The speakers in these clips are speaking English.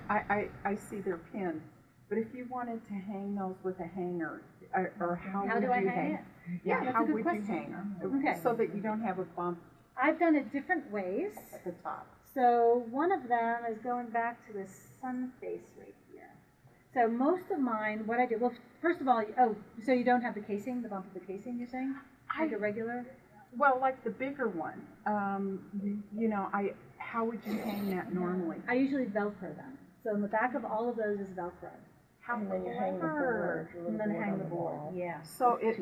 I see they're pinned, but if you wanted to hang those with a hanger, or how would do you I hang? hang it? Yeah, that's how a good would question. you hang them? Okay. So that you don't have a bump I've done it different ways. at the top. So one of them is going back to the sun face right here. So most of mine, what I do, well, first of all, so you don't have the casing, the bump of the casing, you're saying? Like a regular? Well, like the bigger one, you know, how would you hang that normally? I usually Velcro them. So in the back of all of those is Velcro. And then you hang the board. And then hang the board, yeah. So it's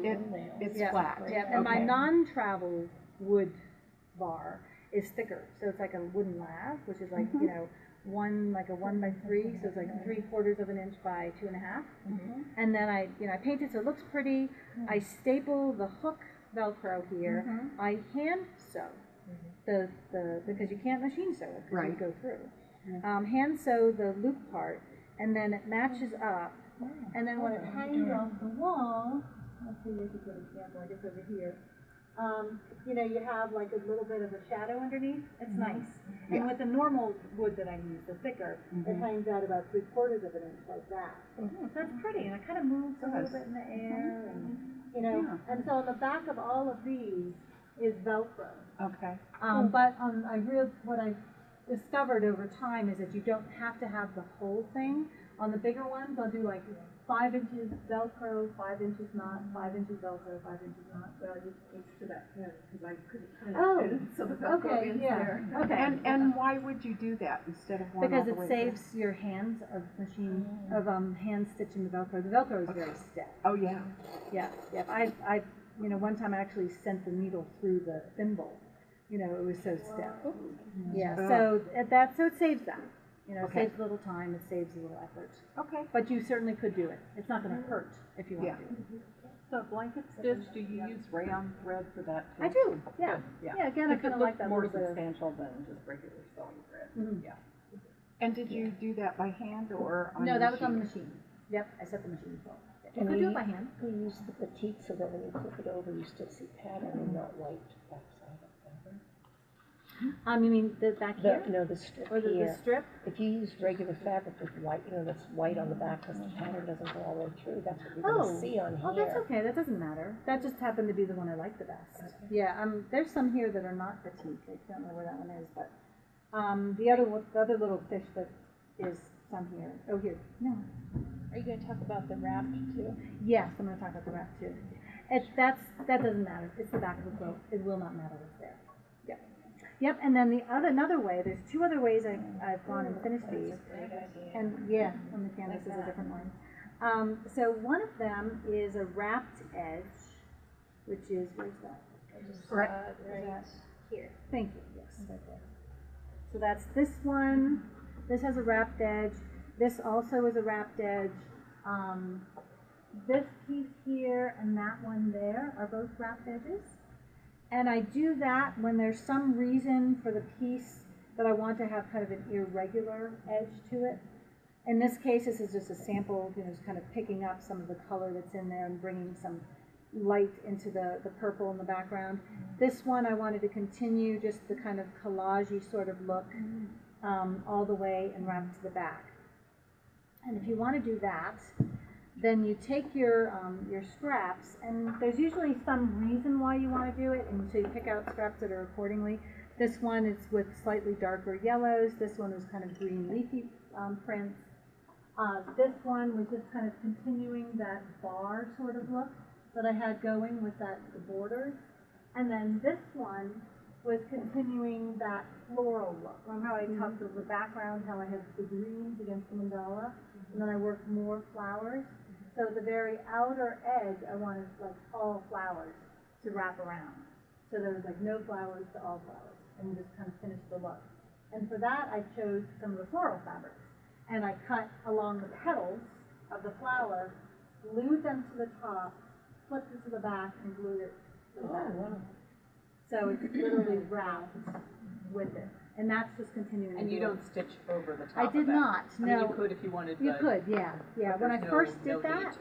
flat. Yeah, and my non-travel wood bar is thicker. So it's like a wooden lav, which is like, you know, a 1x3, so it's like 3/4 of an inch by 2.5. And then I paint it so it looks pretty. I staple the hook Velcro here. I hand sew because you can't machine sew it because you go through. Hand sew the loop part, and then it matches up. And then when it hangs off the wall, let's see, here's a good example. I guess over here. You know, you have like a little bit of a shadow underneath. It's nice. And with the normal wood that I use, the thicker, it hangs out about 3/4 of an inch like that. So that's pretty, and it kind of moves a little bit in the air, and you know. And so on the back of all of these is Velcro. Okay. But what I discovered over time is that you don't have to have the whole thing. On the bigger ones, I'll do like 5 inches Velcro, 5 inches not, 5 inches Velcro, 5 inches not. Well, you used to that pin because I couldn't fit it, so the Velcro pin's there. Okay. And why would you do that instead of one because all the it way saves your hands of hand stitching the Velcro. The Velcro is very stiff. Oh yeah. Yeah. I one time I actually sent the needle through the thimble. You know, it was so stiff. Yeah. So it saves that. You know, it saves a little time, it saves a little effort. Okay. But you certainly could do it. It's not going to hurt if you want to do it. So blanket stitch, do you use rayon thread for that too? I do, yeah. Yeah. Yeah, again, I kind of like that more little bit of... substantial than just regular sewing thread. Yeah. And did you do that by hand or on No, the that was machine? on the machine. Yep, I set the machine full. You could do it by hand. We use the petite so that when you flip it over, you still see pattern and not white backside of fabric. You mean the back here? No, the strip Or the here. strip? If you use regular fabric with white, that's white on the back because the pattern doesn't go all the way through, that's what you're going to see on here. Oh, that's okay. That doesn't matter. That just happened to be the one I like the best. Okay. Yeah, there's some here that are not petite. I don't know where that one is, but the other little fish that is some here. Oh, here. No. Are you going to talk about the wrap too? Yes, I'm going to talk about the wrap too. That doesn't matter. It's the back of the quilt. It will not matter what's there. Yep. Yep. And then another way. There's 2 other ways I've gone and finished these. And on the canvas is a different one. So one of them is a wrapped edge, which is where's that? Right here. Thank you. Yes. Right there. So that's this one. This has a wrapped edge. This also is a wrapped edge. This piece here and that one there are both wrapped edges. And I do that when there's some reason for the piece that I want to have kind of an irregular edge to it. In this case, this is just a sample, just kind of picking up some of the color that's in there and bringing some light into the purple in the background. This one I wanted to continue just the kind of collage-y sort of look all the way and wrap to the back. And if you want to do that, then you take your scraps, and there's usually some reason why you want to do it, and so you pick out scraps that are accordingly. This one is with slightly darker yellows. This one was kind of green leafy prints. This one was just kind of continuing that bar sort of look that I had going with the borders. And then this one was continuing that floral look. Remember how I talked about the background, how I had the greens against the mandala, and then I worked more flowers. So at the very outer edge, I wanted like all flowers to wrap around. So there was like no flowers to all flowers, and just kind of finished the look. And for that, I chose some of the floral fabrics, and I cut along the petals of the flower, glued them to the top, flipped it to the back, and glued it to the back. So it's literally wrapped with it. And that's just continuing. And you don't stitch over the top I did of that. not, no. I mean, you could if you wanted. You could, yeah. When I first did that,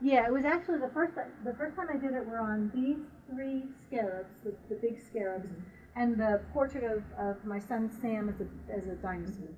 yeah, it was actually the first time I did it were on these 3 scarabs, the big scarabs, and the portrait of my son Sam as a dinosaur.